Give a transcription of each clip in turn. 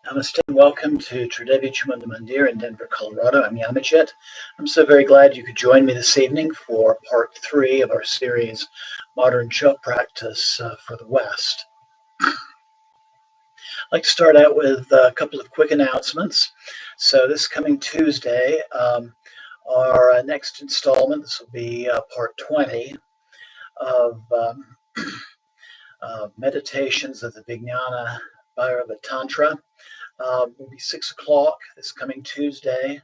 Namaste and welcome to Tridevi Chamunda Mandir in Denver, Colorado. I'm Yamachet. I'm so very glad you could join me this evening for part 3 of our series, Modern Chod Practice for the West. I'd like to start out with a couple of quick announcements. So this coming Tuesday, our next installment, this will be part 20 of Meditations of the Vijnana Bhairava Tantra. Will be 6 o'clock this coming Tuesday.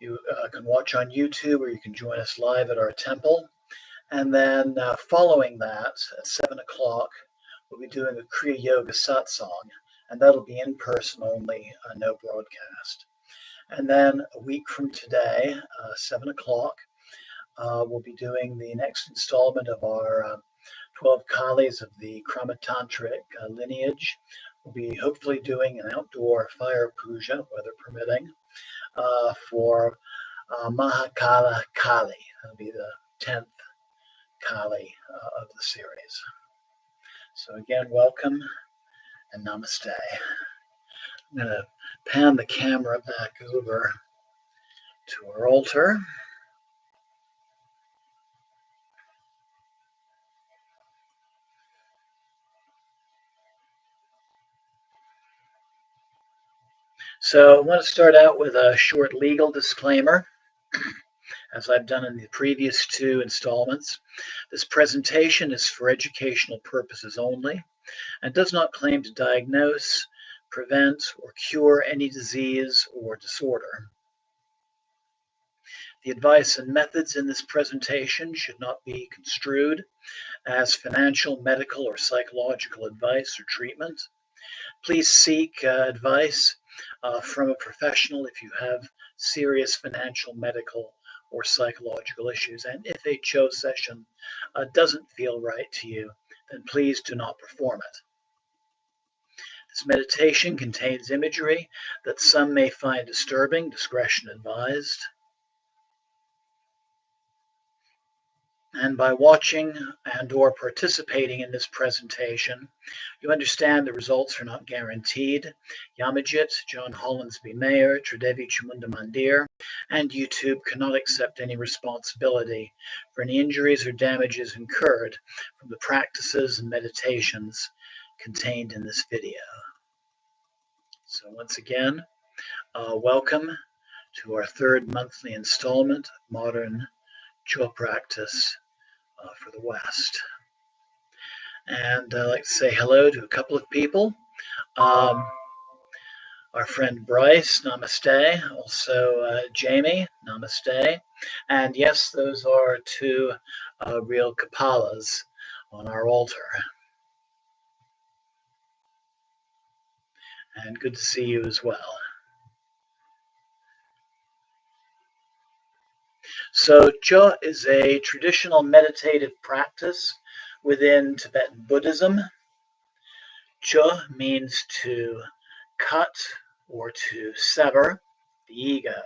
You can watch on YouTube, or you can join us live at our temple. And then following that, at 7 o'clock, we'll be doing a Kriya Yoga satsang, and that'll be in person only, no broadcast. And then a week from today, 7 o'clock, we'll be doing the next installment of our 12 Kalis of the Kramatantric lineage. We'll be hopefully doing an outdoor fire puja, weather permitting, for Mahakala Kali. That'll be the 10th Kali of the series. So again, welcome and namaste. I'm going to pan the camera back over to our altar. So I want to start out with a short legal disclaimer, as I've done in the previous 2 installments. This presentation is for educational purposes only and does not claim to diagnose, prevent, or cure any disease or disorder. The advice and methods in this presentation should not be construed as financial, medical, or psychological advice or treatment. Please seek advice from a professional if you have serious financial, medical, or psychological issues. And if a Chod session doesn't feel right to you, then please do not perform it. This meditation contains imagery that some may find disturbing. Discretion advised. And by watching and or participating in this presentation, you understand the results are not guaranteed. Yamajit, John Hollinsby Mayer, Tridevi Chamunda Mandir, and YouTube cannot accept any responsibility for any injuries or damages incurred from the practices and meditations contained in this video. So once again, welcome to our 3rd monthly installment of Modern Chod Practice for the West. And I'd like to say hello to a couple of people. Our friend Bryce, namaste. Also Jamie, namaste. And yes, those are 2 real Kapalas on our altar. And good to see you as well. So Chod is a traditional meditative practice within Tibetan Buddhism. Chod means to cut or to sever the ego.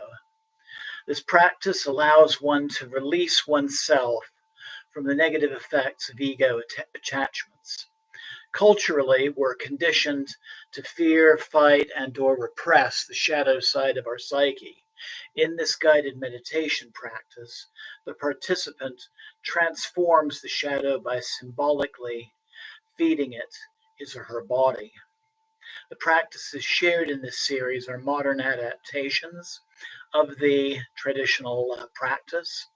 This practice allows one to release oneself from the negative effects of ego attachments. Culturally, we're conditioned to fear, fight, and or repress the shadow side of our psyche. In this guided meditation practice, the participant transforms the shadow by symbolically feeding it his or her body. The practices shared in this series are modern adaptations of the traditional practice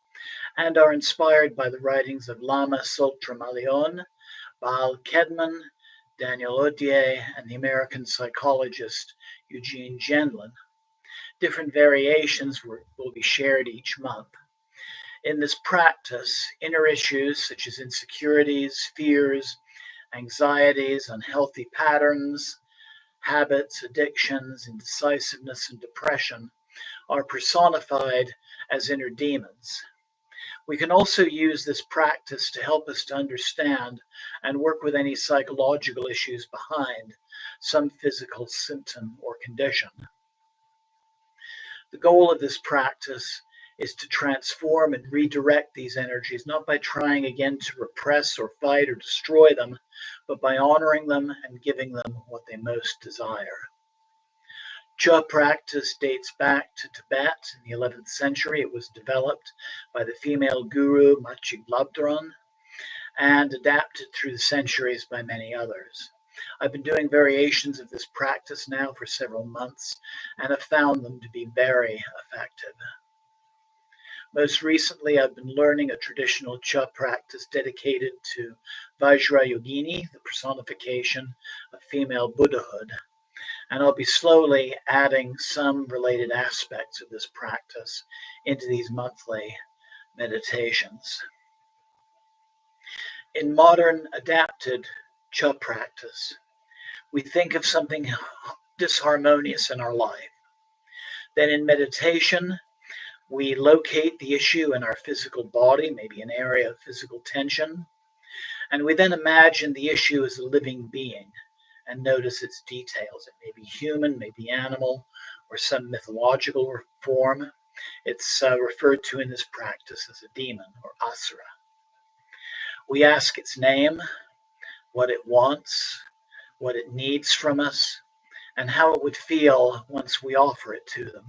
and are inspired by the writings of Lama Tsultrimalion, Baal Kedman, Daniel Odier, and the American psychologist Eugene Gendlin. Different variations will be shared each month. In this practice, inner issues such as insecurities, fears, anxieties, unhealthy patterns, habits, addictions, indecisiveness, and depression are personified as inner demons. We can also use this practice to help us to understand and work with any psychological issues behind some physical symptom or condition. The goal of this practice is to transform and redirect these energies, not by trying again to repress or fight or destroy them, but by honoring them and giving them what they most desire. Chod practice dates back to Tibet in the 11th century. It was developed by the female guru Machi Labdron and adapted through the centuries by many others. I've been doing variations of this practice now for several months and have found them to be very effective. Most recently, I've been learning a traditional Chod practice dedicated to Vajrayogini, the personification of female Buddhahood, and I'll be slowly adding some related aspects of this practice into these monthly meditations. In modern adapted Chod practice, we think of something disharmonious in our life. Then in meditation, we locate the issue in our physical body, maybe an area of physical tension, and we then imagine the issue as a living being and notice its details. It may be human, maybe animal, or some mythological form. It's referred to in this practice as a demon or asura. We ask its name, what it wants, what it needs from us, and how it would feel once we offer it to them.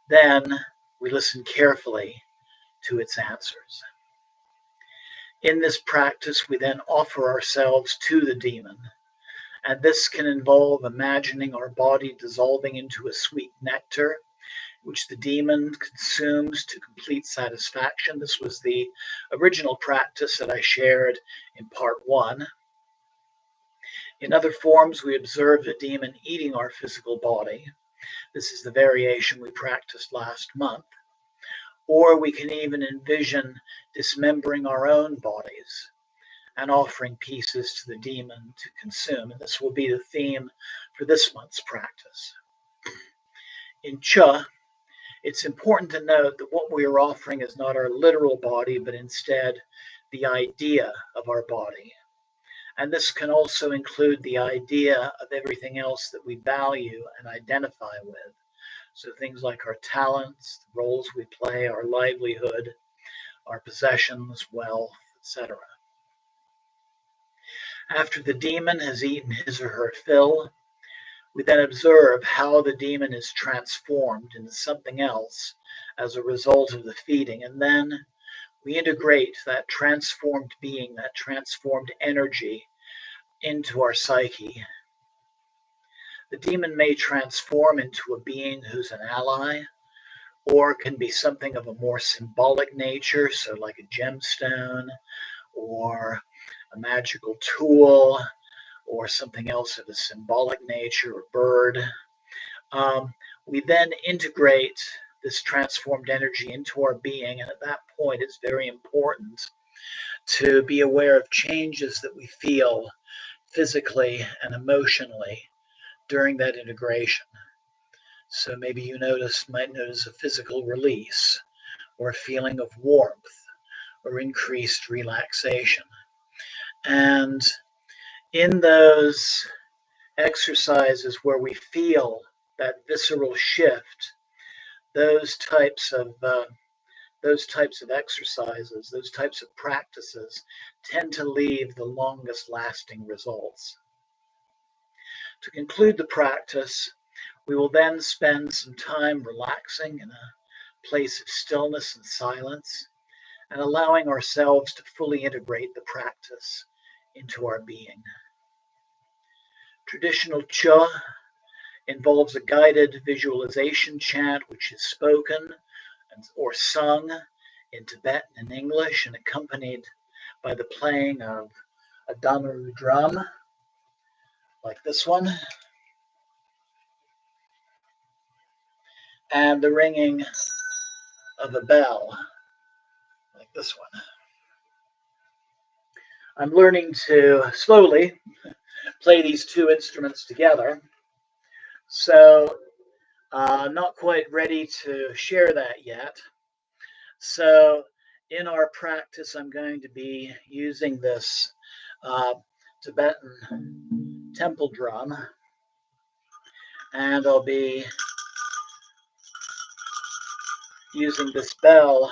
Then we listen carefully to its answers. In this practice, we then offer ourselves to the demon, and this can involve imagining our body dissolving into a sweet nectar, which the demon consumes to complete satisfaction. This was the original practice that I shared in part 1. In other forms, we observe the demon eating our physical body. This is the variation we practiced last month. Or we can even envision dismembering our own bodies and offering pieces to the demon to consume. And this will be the theme for this month's practice. In Chod, it's important to note that what we are offering is not our literal body, but instead the idea of our body. And this can also include the idea of everything else that we value and identify with. So things like our talents, the roles we play, our livelihood, our possessions, wealth, etc. After the demon has eaten his or her fill, we then observe how the demon is transformed into something else as a result of the feeding. And then we integrate that transformed being, that transformed energy into our psyche. The demon may transform into a being who's an ally, or can be something of a more symbolic nature, so like a gemstone, or a magical tool, or something else of a symbolic nature, a bird. We then integrate this transformed energy into our being, and at that point it's very important to be aware of changes that we feel physically and emotionally during that integration. So maybe you might notice a physical release, or a feeling of warmth, or increased relaxation. And in those exercises where we feel that visceral shift, those types of exercises, those types of practices tend to leave the longest lasting results. To conclude the practice, we will then spend some time relaxing in a place of stillness and silence, and allowing ourselves to fully integrate the practice into our being. Traditional Chod involves a guided visualization chant which is spoken or sung in Tibetan and English and accompanied by the playing of a damaru drum, like this one, and the ringing of a bell, like this one. I'm learning to slowly play these two instruments together, so not quite ready to share that yet. So in our practice, I'm going to be using this Tibetan temple drum, and I'll be using this bell,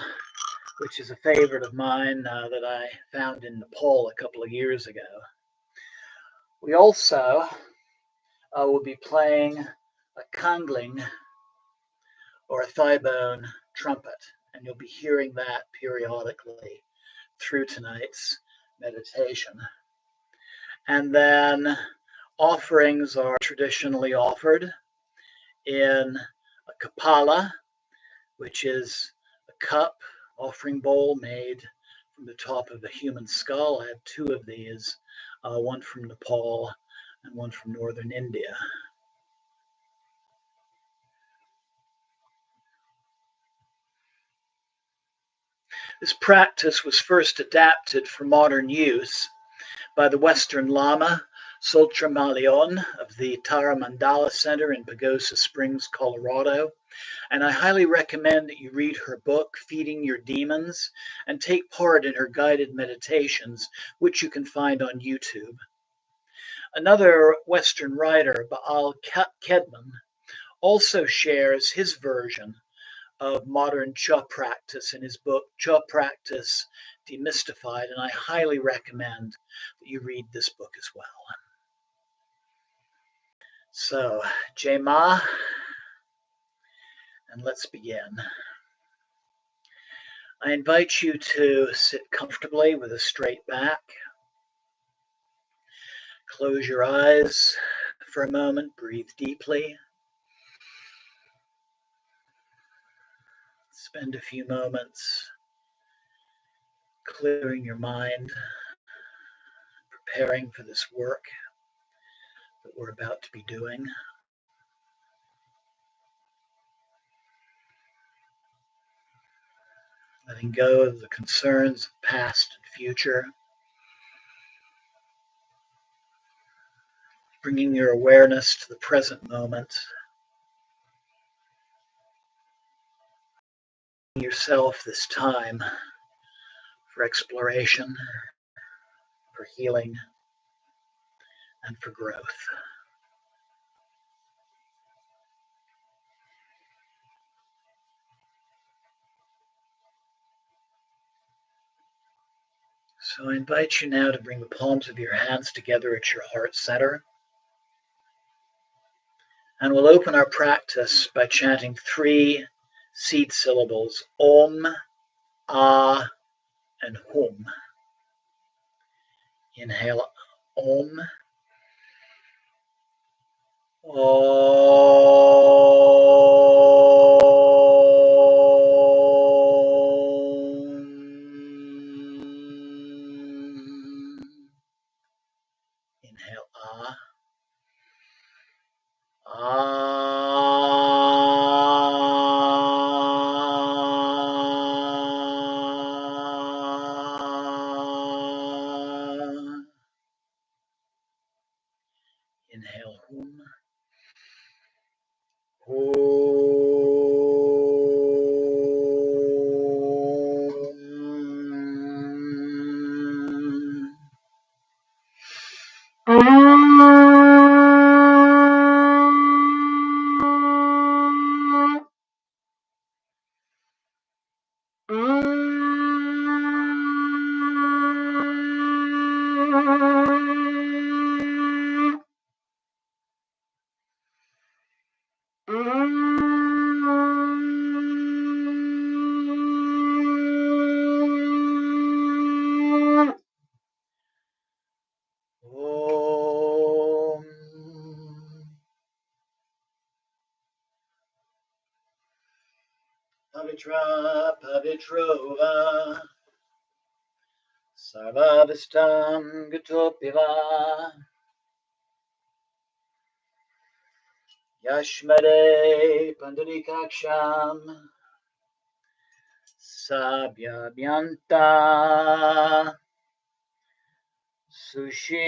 which is a favorite of mine that I found in Nepal a couple of years ago. We also will be playing a kangling, or a thigh bone trumpet, and you'll be hearing that periodically through tonight's meditation. And then offerings are traditionally offered in a kapala, which is a cup offering bowl made from the top of a human skull. I have two of these, one from Nepal and one from northern India. This practice was first adapted for modern use by the Western Lama Sultra Malion of the Tara Mandala Center in Pagosa Springs, Colorado. And I highly recommend that you read her book, Feeding Your Demons, and take part in her guided meditations, which you can find on YouTube. Another Western writer, Baal Kedman, also shares his version of modern Chod practice in his book, Chod Practice Demystified, and I highly recommend that you read this book as well. So, Jai Ma, and let's begin. I invite you to sit comfortably with a straight back. Close your eyes for a moment, breathe deeply. Spend a few moments clearing your mind, preparing for this work that we're about to be doing. Letting go of the concerns of past and future. Bringing your awareness to the present moment. Giving yourself this time for exploration, for healing, and for growth. So I invite you now to bring the palms of your hands together at your heart center. And we'll open our practice by chanting 3 seed syllables, Om, Ah, and Hum. Inhale, Om. Inhale, Ah. Inhale, Hum. Pavitra Pavitrova Sarvavistam Gatopiva Yashmade Pandurikaksham Sabhyabhyanta Sushi.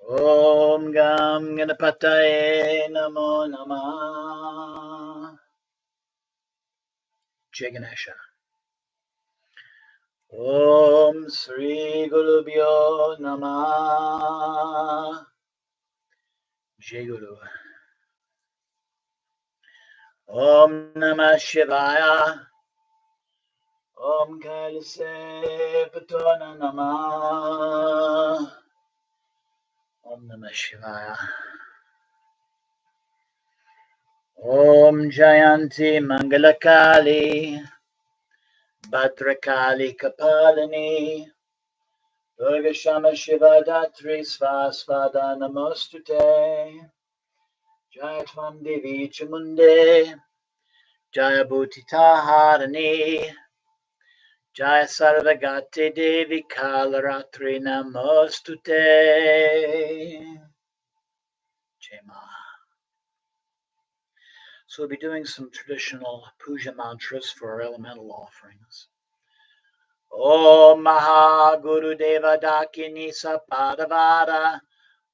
Om Gam Ganapataye Namo Namah. Jai Ganesha. Om Sri Gurubhyo Namah. Jai Guru. Om Namah Shivaya. Om Kailase Patana Namah. Om Namah Shivaya. Om Jayanti Mangalakali. Bhadrakali Kapalini. Durga Shama Shiva Datri Svasvada Namostute. Jaya Tvam Devi Chamunde. Jaya Bhutita Harani. Jaya Sarvagate Devi Kalaratri Namostute. Jema. So we'll be doing some traditional puja mantras for our elemental offerings. Om Maha Guru Deva Dakini Sapadavada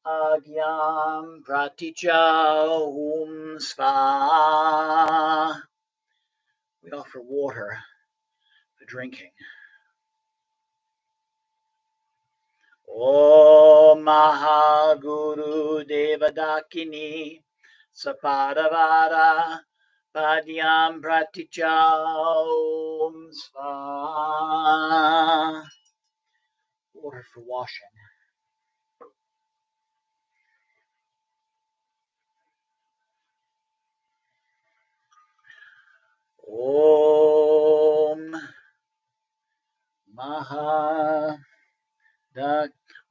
Agyam Praticha Om Sva. We offer water for drinking. Om Maha Guru Deva Dakini Sapadavada Padyam Praticha Om Sva. Water for washing. Om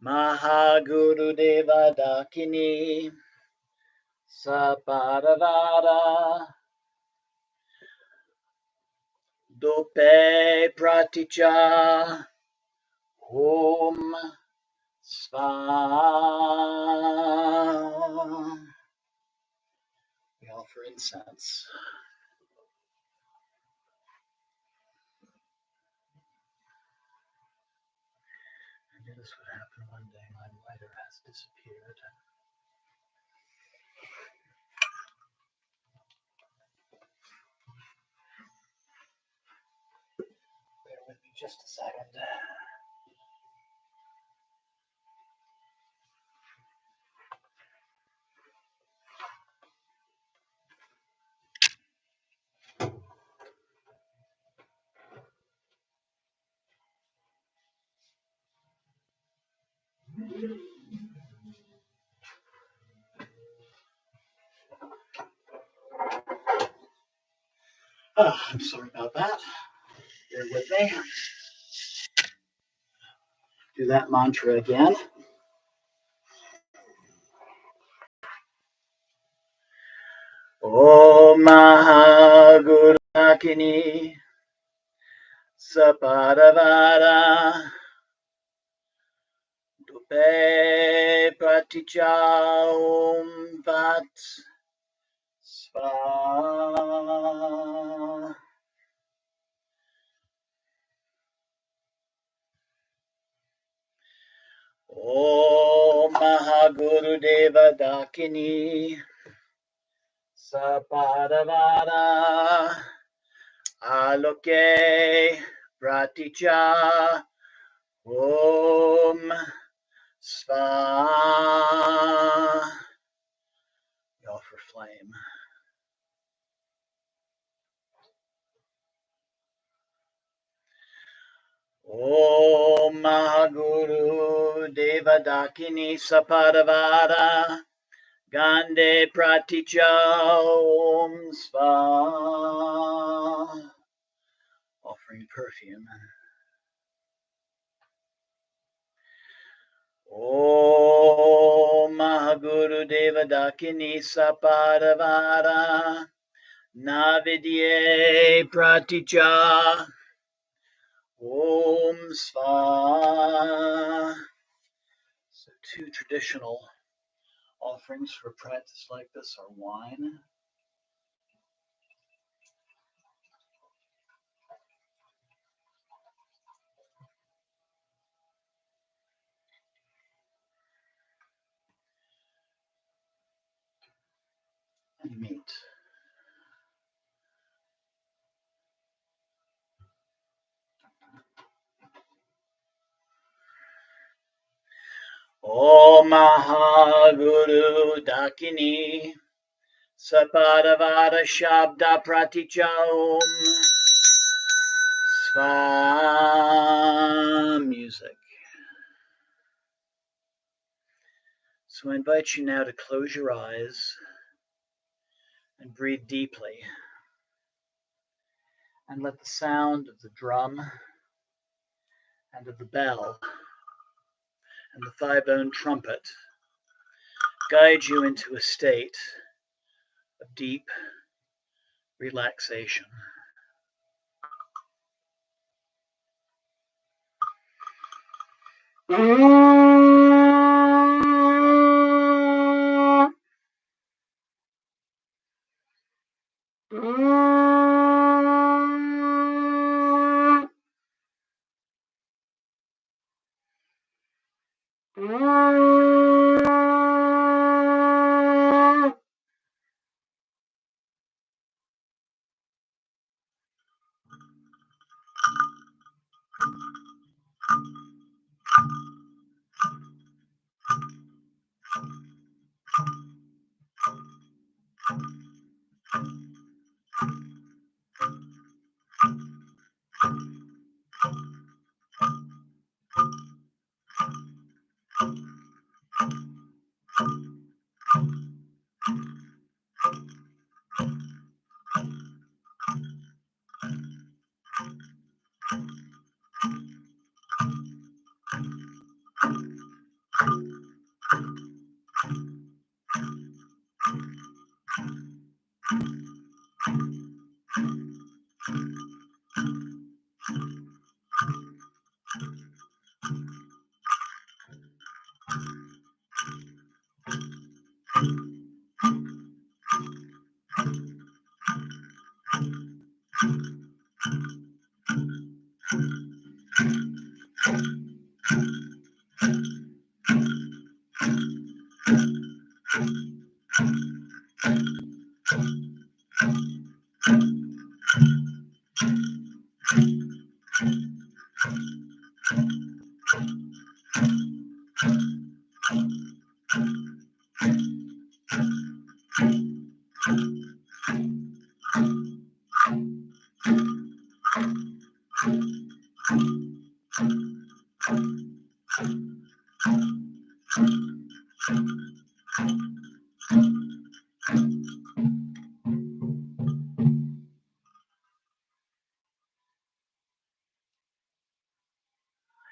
Mahaguru Deva Dakini Sapadavada Dope Praticha Om Sva. We offer incense. I knew this would happen one day. My lighter has disappeared. Bear with me just a second. Oh, I'm sorry about that. Bear with me. Do that mantra again. Om Mahaguru Dakini Sapadavada Dupe Praticha Om Vat Sva. Om Mahaguru Deva Dakini Sapadavada Aloke Praticha Om Sva. We offer flame. Om Mahaguru Deva Dakini Sapadavada Gande Praticha Om Sva. Offering perfume. Om Mahaguru Deva Dakini Sapadavada Navidye Praticha Om Sva. So two traditional offerings for a practice like this are wine and meat. Mahaguru Dakini Sapadavada Shabda Pratitya Om Sva music. So I invite you now to close your eyes and breathe deeply, and let the sound of the drum and of the bell and the thigh-bone trumpet guide you into a state of deep relaxation.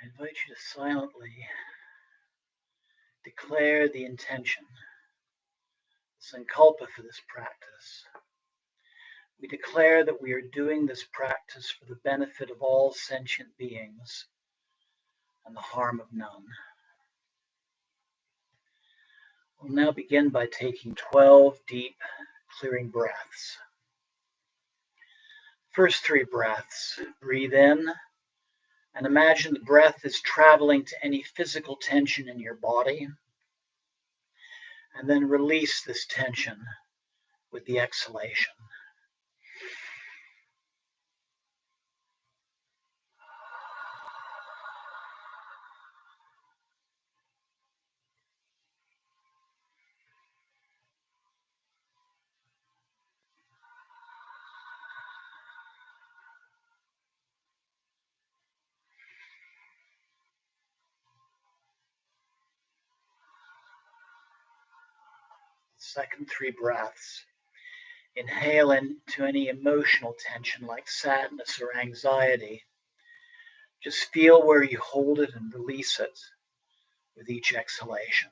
I invite you to silently declare the intention, the sankalpa for this practice. We declare that we are doing this practice for the benefit of all sentient beings and the harm of none. We'll now begin by taking 12 deep, clearing breaths. First 3 breaths, breathe in and imagine the breath is traveling to any physical tension in your body, and then release this tension with the exhalation. Second 3 breaths. Inhale into any emotional tension like sadness or anxiety. Just feel where you hold it and release it with each exhalation.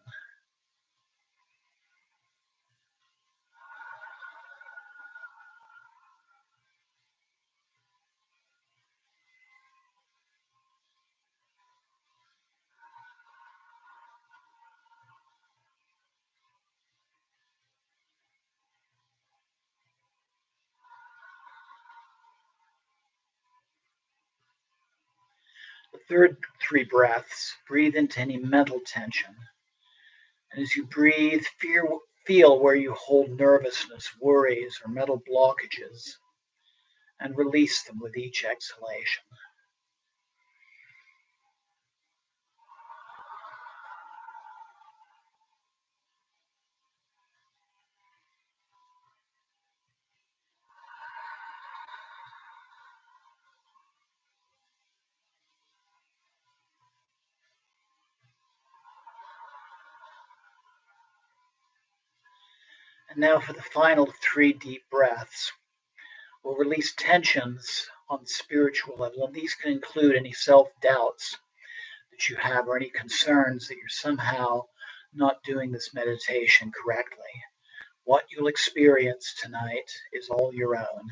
The third 3 breaths, breathe into any mental tension. And as you breathe, feel where you hold nervousness, worries, or mental blockages, and release them with each exhalation. And now for the final 3 deep breaths. We'll release tensions on the spiritual level, and these can include any self-doubts that you have or any concerns that you're somehow not doing this meditation correctly. What you'll experience tonight is all your own,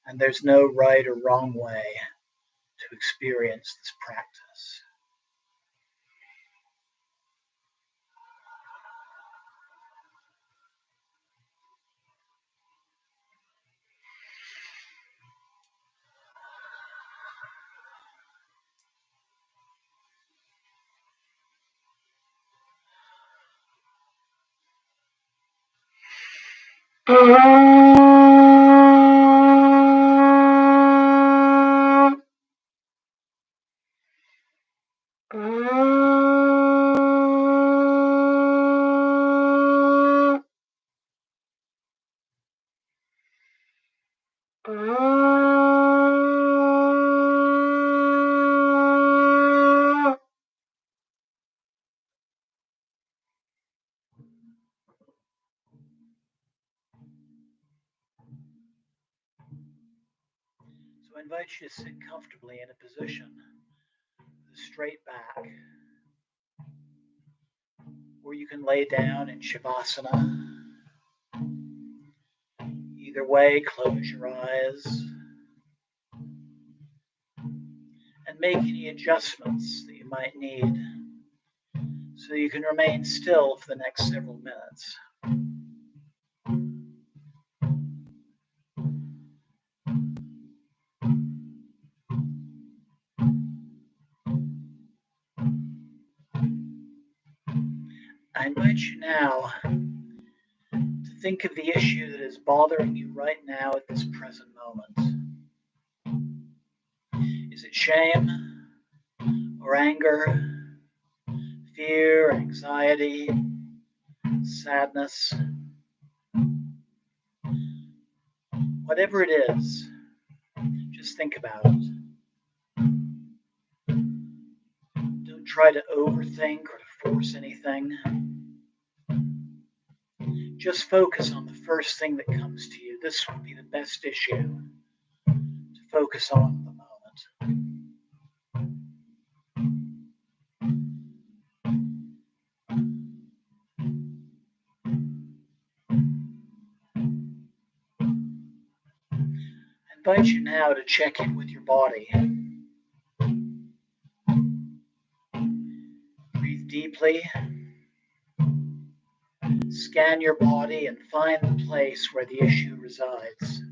and there's no right or wrong way to experience this practice. So I invite you to sit comfortably in a position with a straight back, or you can lay down in Shavasana. Either way, close your eyes and make any adjustments that you might need so you can remain still for the next several minutes. I invite you now to think of the issue that is bothering you right now at this present moment. Is it shame or anger, fear, anxiety, sadness? Whatever it is, just think about it. Don't try to overthink or to force anything. Just focus on the first thing that comes to you. This would be the best issue to focus on at the moment. I invite you now to check in with your body. Breathe deeply. Scan your body and find the place where the issue resides.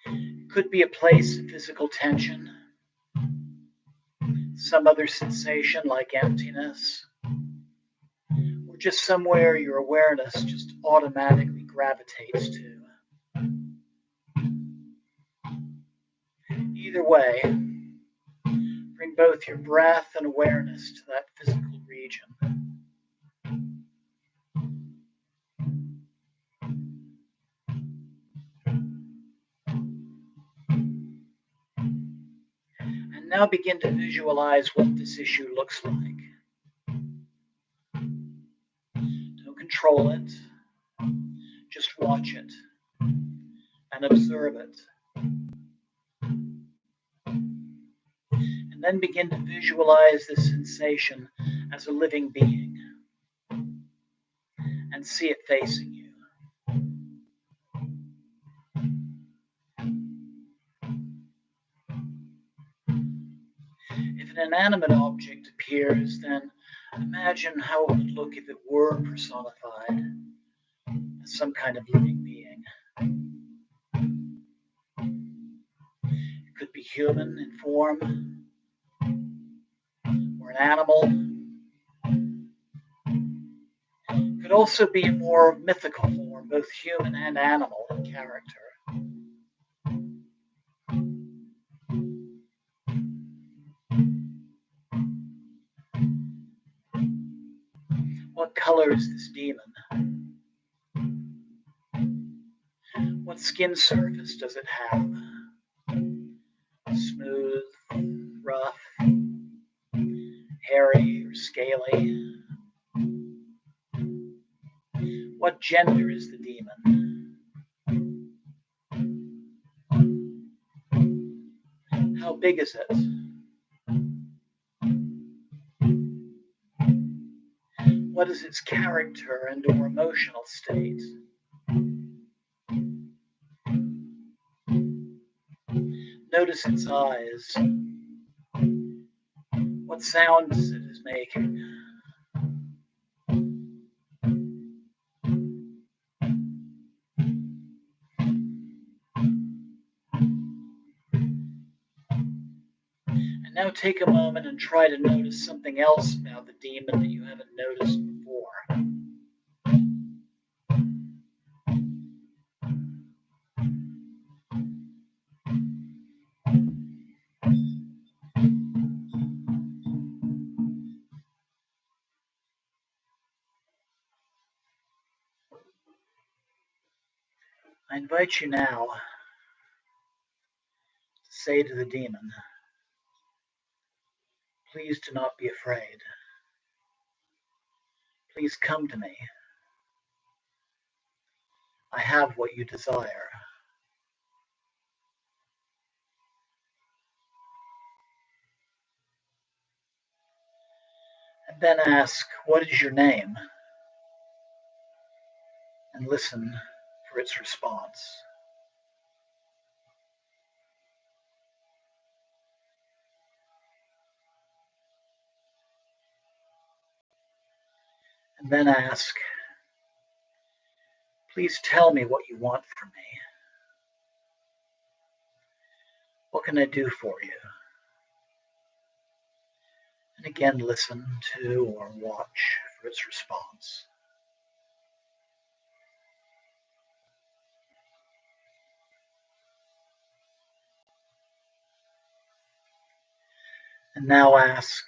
It could be a place of physical tension, some other sensation like emptiness, or just somewhere your awareness just automatically gravitates to. Either way, bring both your breath and awareness to that physical region. And now begin to visualize what this issue looks like. Don't control it, just watch it and observe it. And then begin to visualize this sensation as a living being and see it facing you. If an inanimate object appears, then imagine how it would look if it were personified as some kind of living being. It could be human in form, or an animal. It could also be a more mythical form, both human and animal in character. What color is this demon? What skin surface does it have? Smooth, rough, hairy, or scaly? What gender is the demon? How big is it? What is its character and or emotional state? Notice its eyes. What sounds it is making. And now take a moment and try to notice something else about the demon that you haven't noticed before. I invite you now to say to the demon, please do not be afraid. Please come to me. I have what you desire. And then ask, what is your name? And listen for its response. And then ask, please tell me what you want from me. What can I do for you? And again, listen to or watch for its response. And now ask,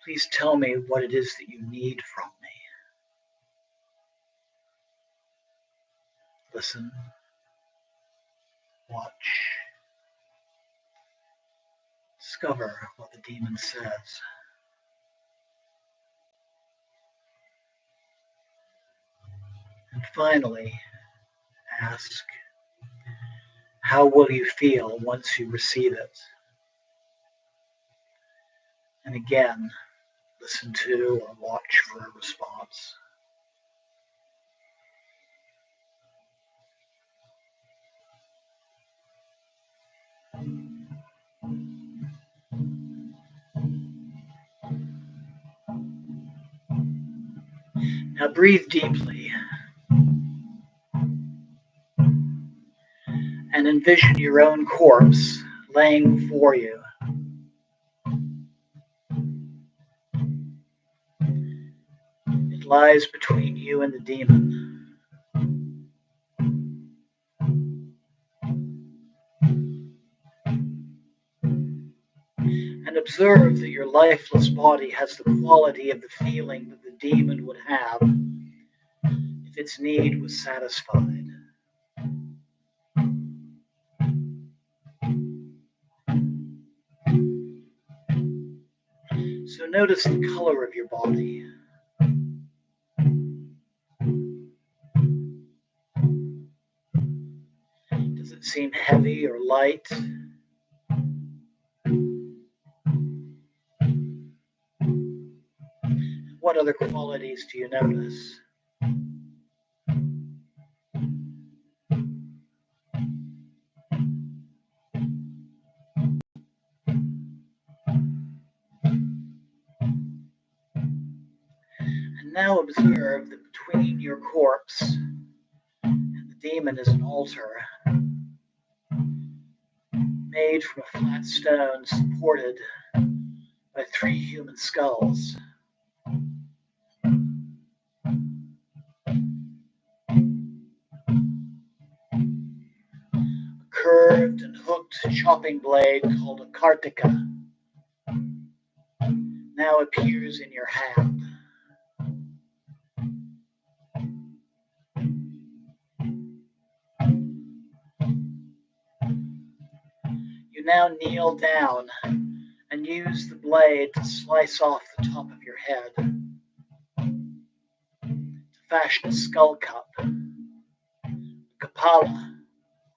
please tell me what it is that you need from me. Listen, watch, discover what the demon says. And finally, ask, how will you feel once you receive it? And again, listen to or watch for a response. Now breathe deeply and envision your own corpse laying before you. It lies between you and the demon. And observe that your lifeless body has the quality of the feeling that the demon would have if its need was satisfied. So notice the color of your body. Does it seem heavy or light? What other qualities do you notice? And now observe that between your corpse and the demon is an altar made from a flat stone supported by 3 human skulls. A curved and hooked chopping blade called a kartika now appears in your hand. You now kneel down and use the blade to slice off the top of your head, to fashion a skull cup, kapala,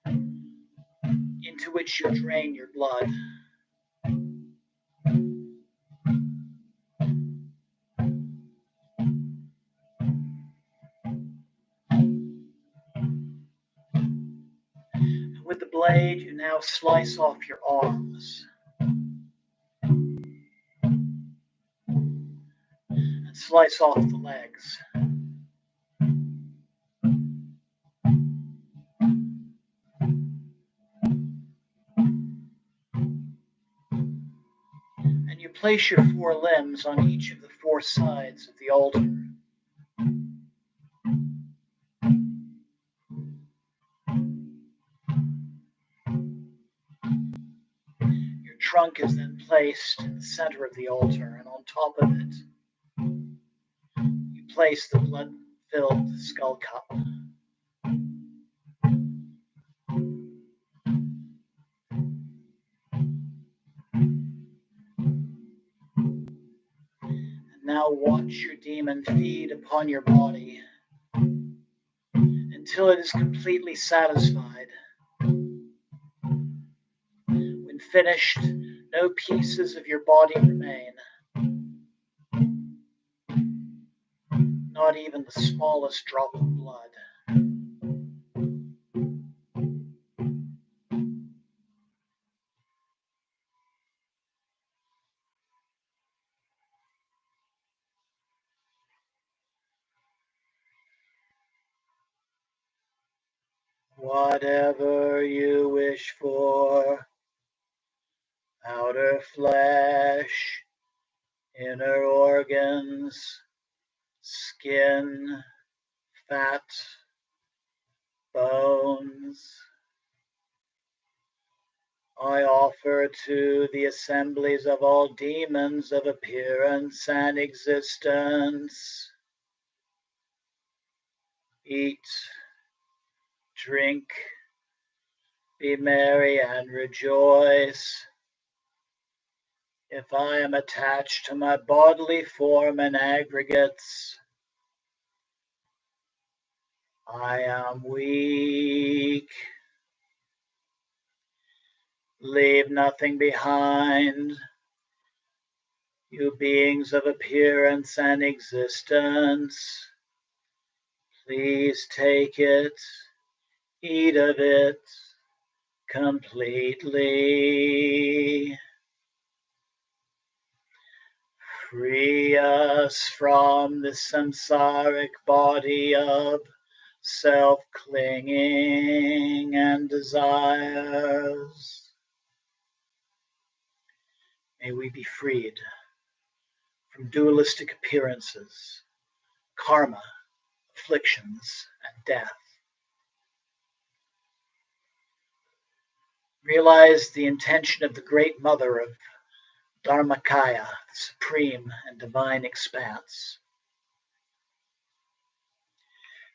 into which you drain your blood. And with the blade, you now slice off your arms and slice off the legs. And you place your four limbs on each of the four sides of the altar. Your trunk is then placed in the center of the altar, and on top of it, you place the blood-filled skull cup. And now watch your demon feed upon your body until it is completely satisfied. When finished, no pieces of your body remain, not even the smallest drop of blood. Whatever you wish for, outer flesh, inner organs, skin, fat, bones, I offer to the assemblies of all demons of appearance and existence. Eat, drink, be merry and rejoice. If I am attached to my bodily form and aggregates, I am weak. Leave nothing behind. You beings of appearance and existence, please take it, eat of it completely. Free us from the samsaric body of self-clinging and desires. May we be freed from dualistic appearances, karma, afflictions, and death. Realize the intention of the Great Mother of Dharmakaya, the supreme and divine expanse.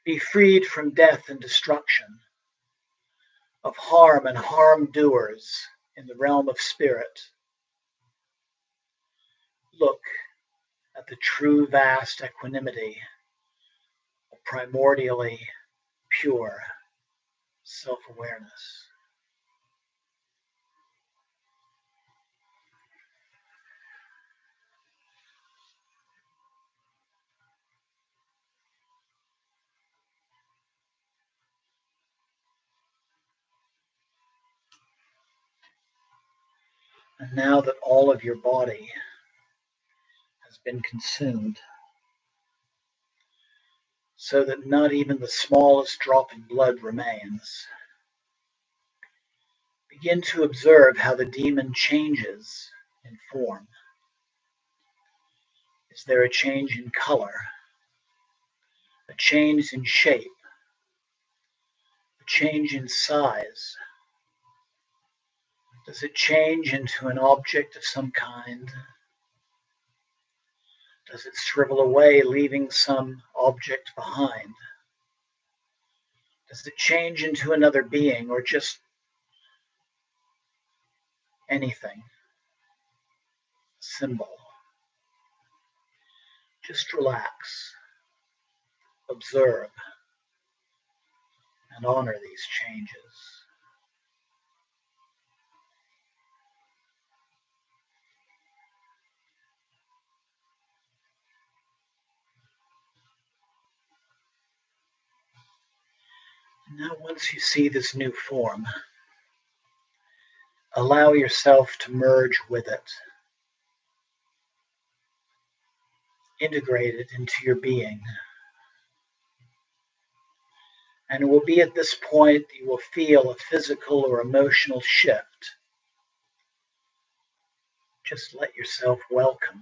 Be freed from death and destruction, of harm and harm doers in the realm of spirit. Look at the true vast equanimity of primordially pure self-awareness. And now that all of your body has been consumed, so that not even the smallest drop of blood remains, begin to observe how the demon changes in form. Is there a change in color, a change in shape, a change in size? Does it change into an object of some kind? Does it shrivel away, leaving some object behind? Does it change into another being, or just anything? Symbol. Just relax. observe, and honor these changes. Now, once you see this new form, allow yourself to merge with it, integrate it into your being. And it will be at this point that you will feel a physical or emotional shift. Just let yourself welcome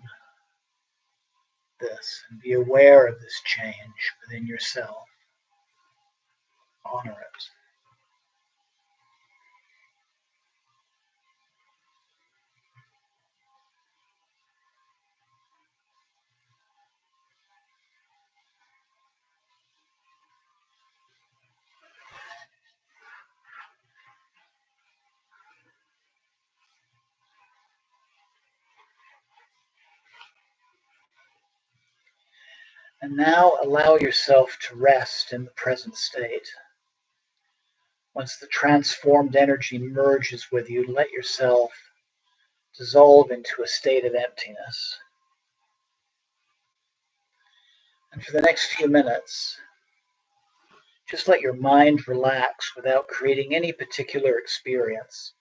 this and be aware of this change within yourself. Honor it. And now allow yourself to rest in the present state. Once the transformed energy merges with you, let yourself dissolve into a state of emptiness. And for the next few minutes, just let your mind relax without creating any particular experience.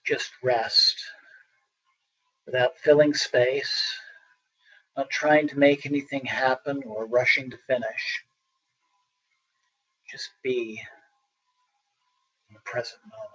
Just rest without filling space, not trying to make anything happen or rushing to finish. Just be in the present moment.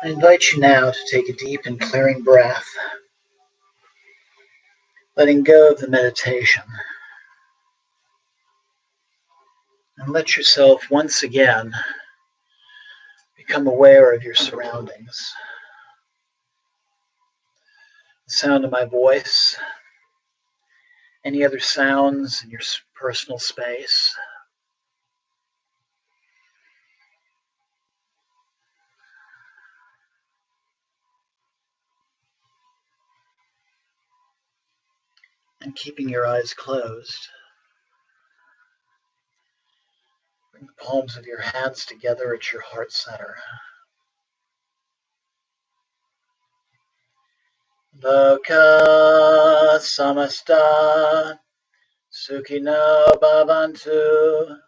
I invite you now to take a deep and clearing breath, letting go of the meditation, and let yourself once again become aware of your surroundings. The sound of my voice, any other sounds in your personal space. And keeping your eyes closed, bring the palms of your hands together at your heart center. Loka samasta sukhino bhavantu.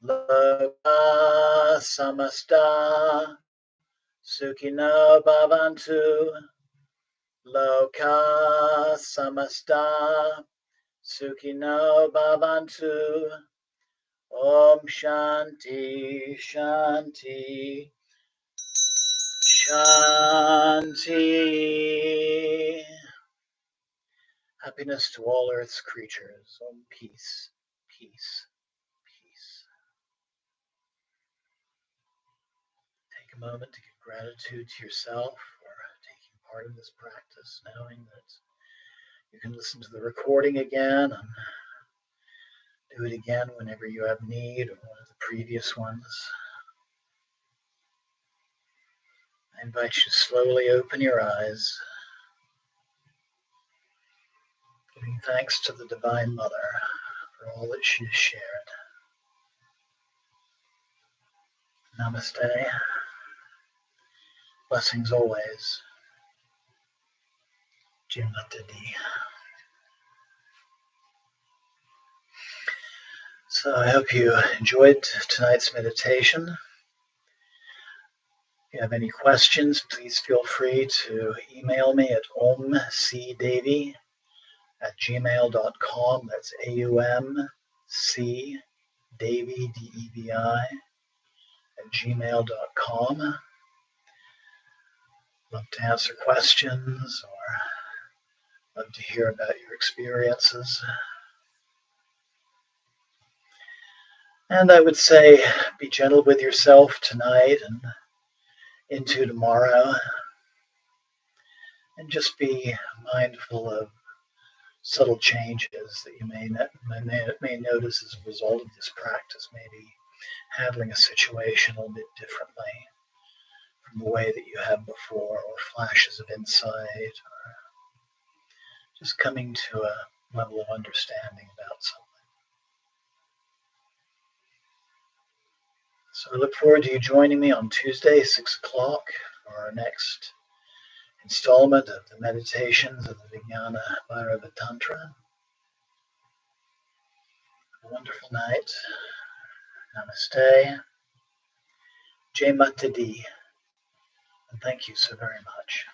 Loka samasta sukhino bhavantu. Loka samasta sukhino bhavantu. Om Shanti Shanti Shanti. Happiness to all Earth's creatures. Om peace, peace, peace. Take a moment to give gratitude to yourself for taking part in this practice, knowing that you can listen to the recording again and do it again whenever you have need, or one of the previous ones. I invite you to slowly open your eyes, giving thanks to the Divine Mother for all that she has shared. Namaste. Blessings always. Jai Mata Di. So I hope you enjoyed tonight's meditation. If you have any questions, please feel free to email me at omcdevi@gmail.com. That's AUMC Devi, DEVI, @gmail.com. Love to answer questions or love to hear about your experiences. And I would say be gentle with yourself tonight and into tomorrow. And just be mindful of subtle changes that you may notice as a result of this practice, maybe handling a situation a little bit differently from the way that you have before, or flashes of insight, or just coming to a level of understanding about something. So I look forward to you joining me on Tuesday, 6 o'clock, for our next installment of the meditations of the Vijnana Bhairava Tantra. A wonderful night. Namaste. Jai Mata Di. And thank you so very much.